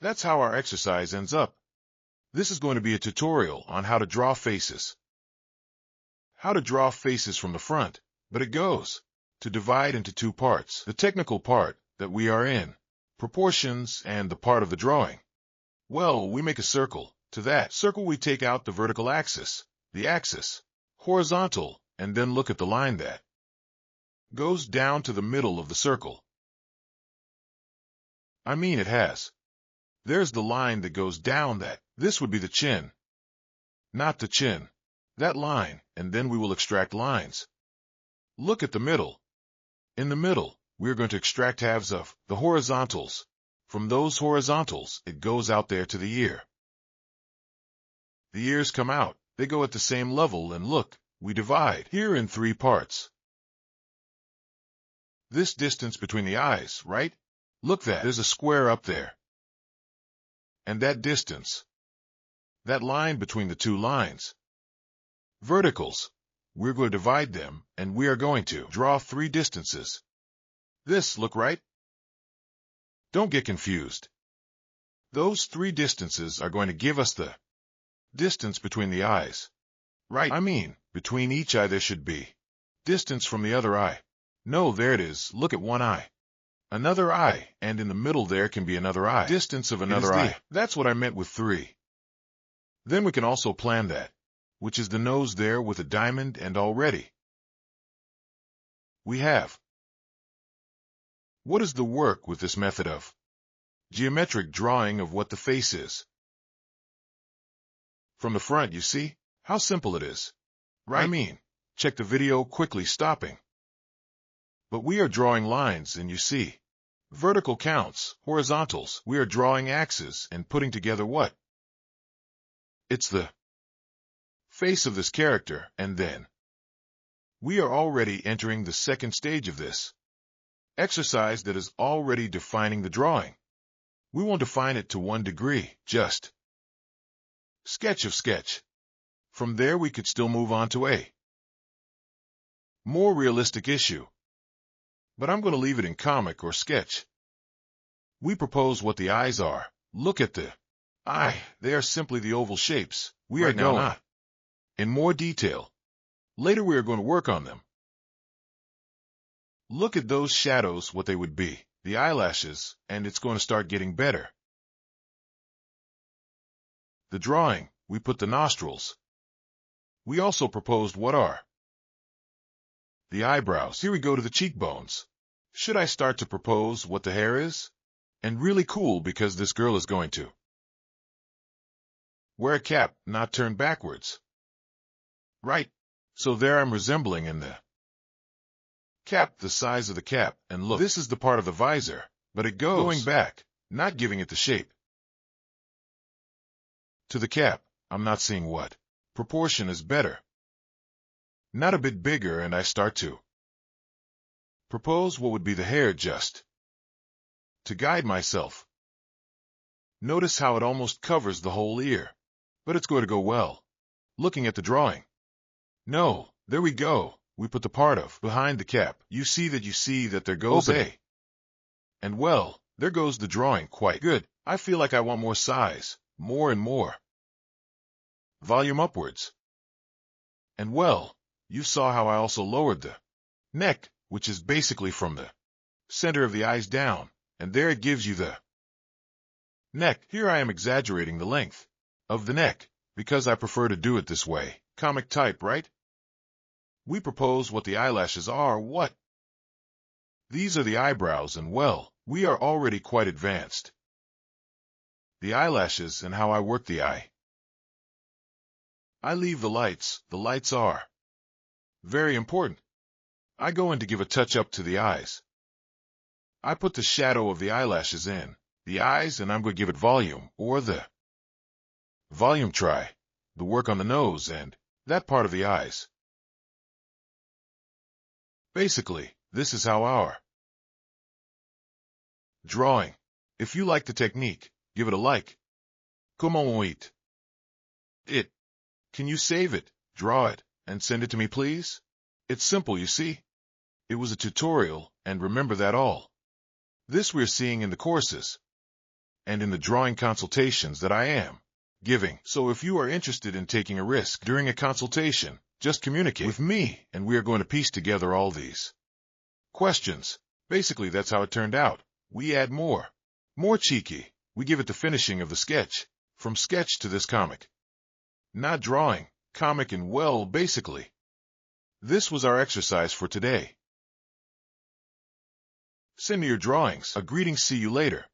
That's how our exercise ends up. This is going to be a tutorial on how to draw faces. How to draw faces from the front, but it goes to divide into two parts. The technical part that we are in, proportions, and the part of the drawing. Well, we make a circle. To that circle we take out the vertical axis, the axis, horizontal, and then look at the line that goes down to the middle of the circle. I mean it has. There's the line that goes down that. This would be the chin. Not the chin. That line, and then we will extract lines. Look at the middle. In the middle, we are going to extract halves of the horizontals. From those horizontals, it goes out there to the ear. The ears come out. They go at the same level, and look, we divide here in three parts. This distance between the eyes, right? Look, there's a square up there. And that distance, that line between the two lines, verticals, we're going to divide them, and we are going to draw three distances. This, look, right? Don't get confused. Those three distances are going to give us the distance between the eyes. Right, I mean, between each eye there should be distance from the other eye. No, there it is. Look at one eye. Another eye, and in the middle there can be another eye. Distance of another eye. That's what I meant with three. Then we can also plan that, which is the nose there with a diamond, and already we have. What is the work with this method of geometric drawing of what the face is? From the front, you see how simple it is, right? I mean, check the video quickly stopping. But we are drawing lines, and you see vertical counts, horizontals. We are drawing axes and putting together what? It's the face of this character, and then we are already entering the second stage of this exercise that is already defining the drawing. We won't define it to 1 degree, just sketch of sketch. From there we could still move on to a more realistic issue. But I'm going to leave it in comic or sketch. We propose what the eyes are. Look at the eye. They are simply the oval shapes. We are now not in more detail. Later we are going to work on them. Look at those shadows, what they would be, the eyelashes, and it's going to start getting better. The drawing, we put the nostrils. We also proposed what are the eyebrows. Here we go to the cheekbones. Should I start to propose what the hair is? And really cool, because this girl is going to wear a cap, not turn backwards. Right? So there I'm resembling in the cap, the size of the cap, and look, this is the part of the visor, but it goes going back, not giving it the shape. To the cap, I'm not seeing what proportion is better. Not a bit bigger, and I start to propose what would be the hair just to guide myself. Notice how it almost covers the whole ear, but it's going to go well. Looking at the drawing. No, there we go. We put the part of behind the cap. You see that there goes a. And well, there goes the drawing. Quite good. I feel like I want more size, more and more volume upwards. And well, you saw how I also lowered the neck, which is basically from the center of the eyes down, and there it gives you the neck. Here I am exaggerating the length of the neck, because I prefer to do it this way. Comic type, right? We propose what the eyelashes are. What? These are the eyebrows, and well, we are already quite advanced. The eyelashes and how I work the eye. I leave the lights. The lights are very important. I go in to give a touch-up to the eyes. I put the shadow of the eyelashes in the eyes, and I'm going to give it volume, or the volume try, the work on the nose and that part of the eyes. Basically, this is how our drawing. If you like the technique, give it a like. Comment it. Can you save it, draw it, and send it to me, please? It's simple, you see. It was a tutorial, and remember that all this we're seeing in the courses. and in the drawing consultations that I am giving. So if you are interested in taking a risk during a consultation, just communicate with me, and we are going to piece together all these questions. Basically, that's how it turned out. We add more cheeky. We give it the finishing of the sketch, from sketch to this comic. Not drawing, comic, and well, basically. This was our exercise for today. Send me your drawings. A greeting, see you later.